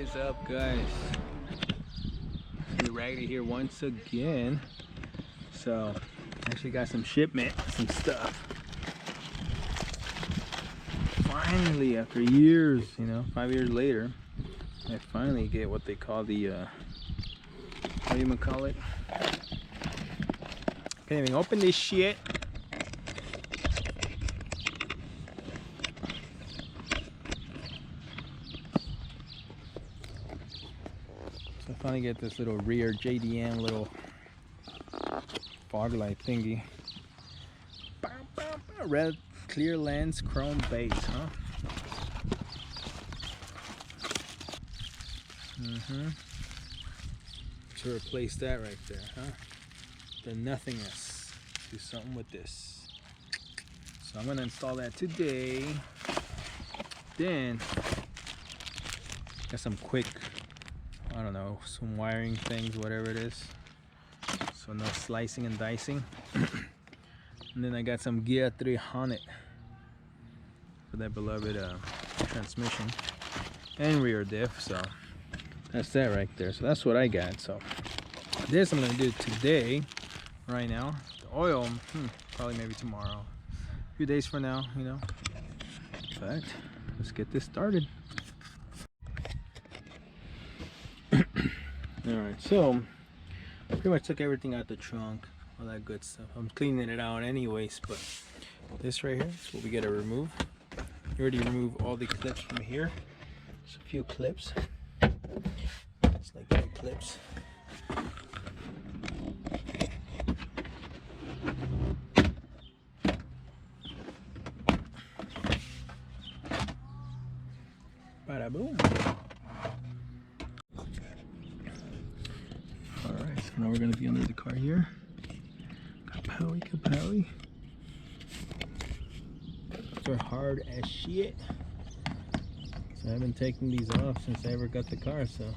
is up, guys? Raggedy here once again. So actually got some shipment, some stuff. Finally, after years, 5 years later, I finally get what they call the what do you call it? Can't even open this shit. So I finally get this little rear JDM little fog light thingy. Red clear lens chrome base, huh? To replace that right there, huh? The nothingness. Do something with this. So I'm gonna install that today. Then got some quick, I don't know, some wiring things, whatever it is. So no slicing and dicing. And then I got some Gear 300 for that beloved transmission and rear diff. So that's that right there. So that's what I got. So this I'm gonna do today, right now. The oil, probably maybe tomorrow. A few days from now, But let's get this started. Alright, so pretty much took everything out the trunk, all that good stuff. I'm cleaning it out anyways, but this right here is what we gotta remove. You already removed all the clips from here. Just a few clips. It's like 3 clips. Bada boom. Alright, so now we're gonna be under the car here. Kapowie, kapowie. They're hard as shit. So I haven't taken these off since I ever got the car, so.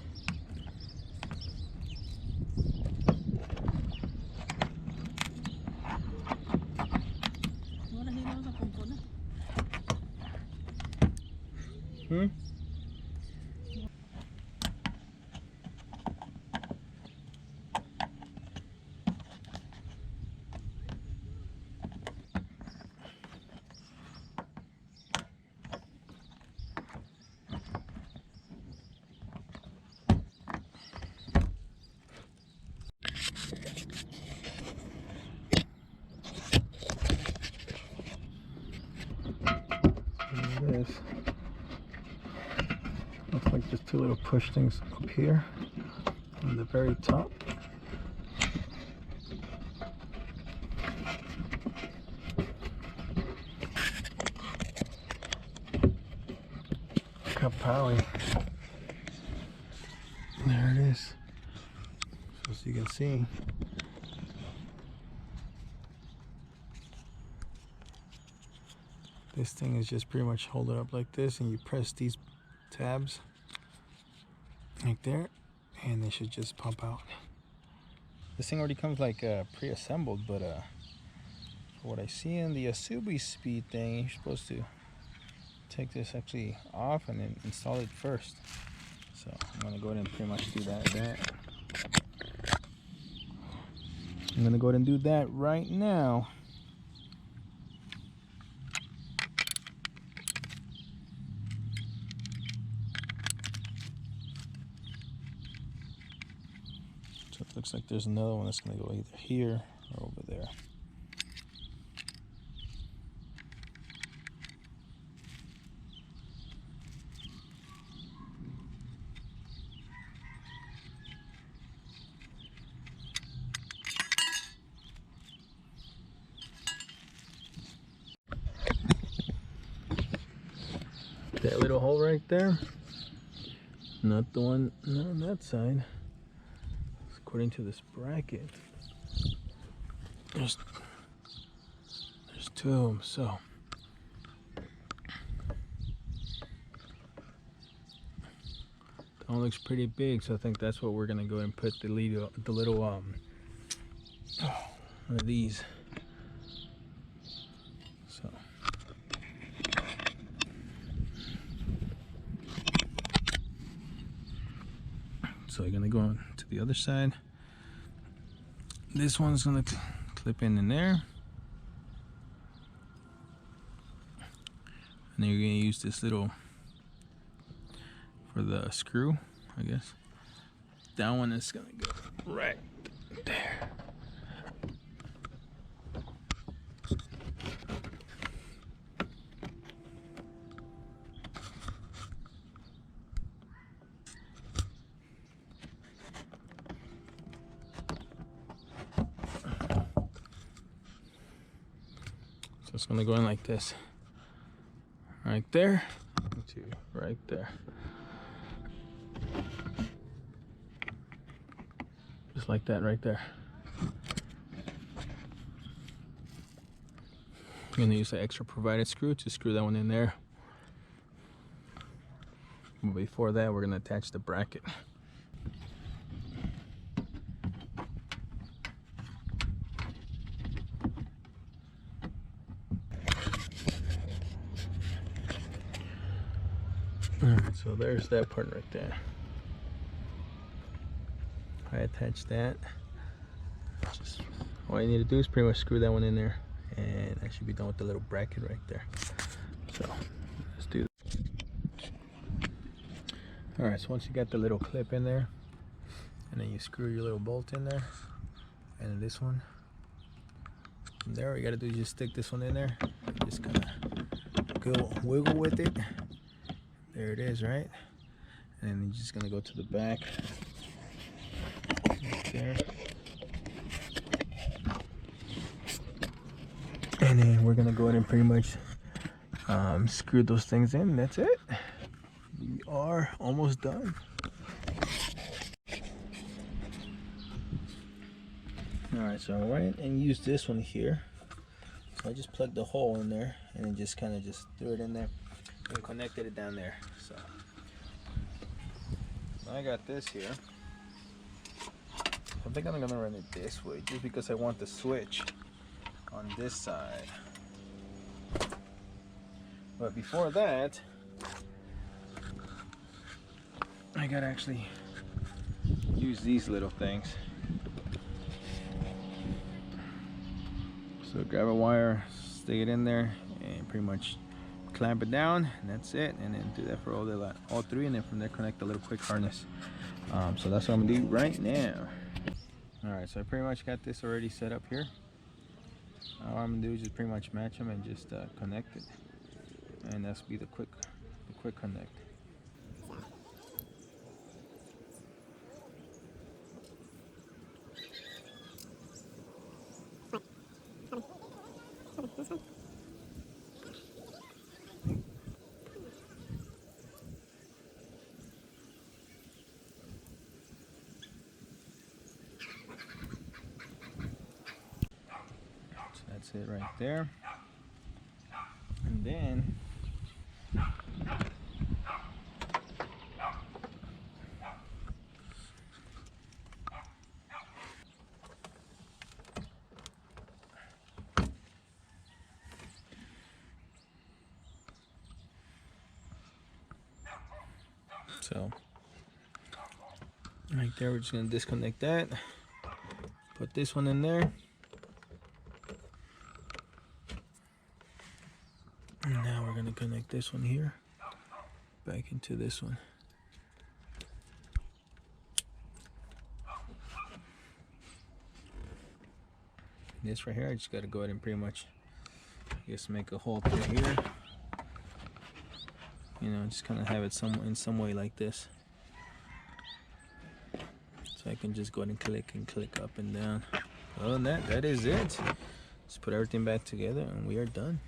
This looks like just 2 little push things up here on the very top. Kapowie. There it is. So as you can see, this thing is just pretty much hold it up like this, and you press these tabs like there, and they should just pump out. This thing already comes like pre-assembled, but for what I see in the SubiSpeed thing, you're supposed to take this actually off and then install it first. So I'm gonna go ahead and pretty much do that. I'm gonna go ahead and do that right now. So it looks like there's another one that's going to go either here or over there. That little hole right there, not the one on that side. According to this bracket, there's 2 of them, so that one looks pretty big. So I think that's what we're gonna go and put the little one of these. So So you're gonna go on to the other side. This one's gonna clip in there. And then you're gonna use this little for the screw, I guess. That one is gonna go right there. So it's gonna go in like this. Right there, to right there. Just like that right there. I'm gonna use the extra provided screw to screw that one in there. But before that, we're gonna attach the bracket. Alright, so there's that part right there. I attached that. Just all you need to do is pretty much screw that one in there, and I should be done with the little bracket right there. So let's do that. Alright, so once you got the little clip in there, and then you screw your little bolt in there, and then this one from there, all you gotta do is just stick this one in there and just kind of go wiggle with it. There it is, right? And then you're just gonna go to the back right there, and then we're gonna go ahead and pretty much screw those things in. That's it. We are almost done. All right, so I went and used this one here. So I just plugged the hole in there and then just kind of just threw it in there and connected it down there. So I got this here. I think I'm gonna run it this way just because I want the switch on this side. But before that, I gotta actually use these little things. So grab a wire, stick it in there, and pretty much clamp it down, and that's it. And then do that for all three, and then from there connect the little quick harness. So that's what I'm gonna do right now. All right, so I pretty much got this already set up here. All I'm gonna do is just pretty much match them and just connect it, and that's be the quick connect. That's it right there. And then so right there, we're just gonna disconnect that, put this one in there. And now we're gonna connect this one here back into this one. This right here, I just gotta go ahead and pretty much, I guess, make a hole through here. You know, just kind of have it in some way like this. So I can just go ahead and click up and down. Other than that, that is it. Just put everything back together and we are done.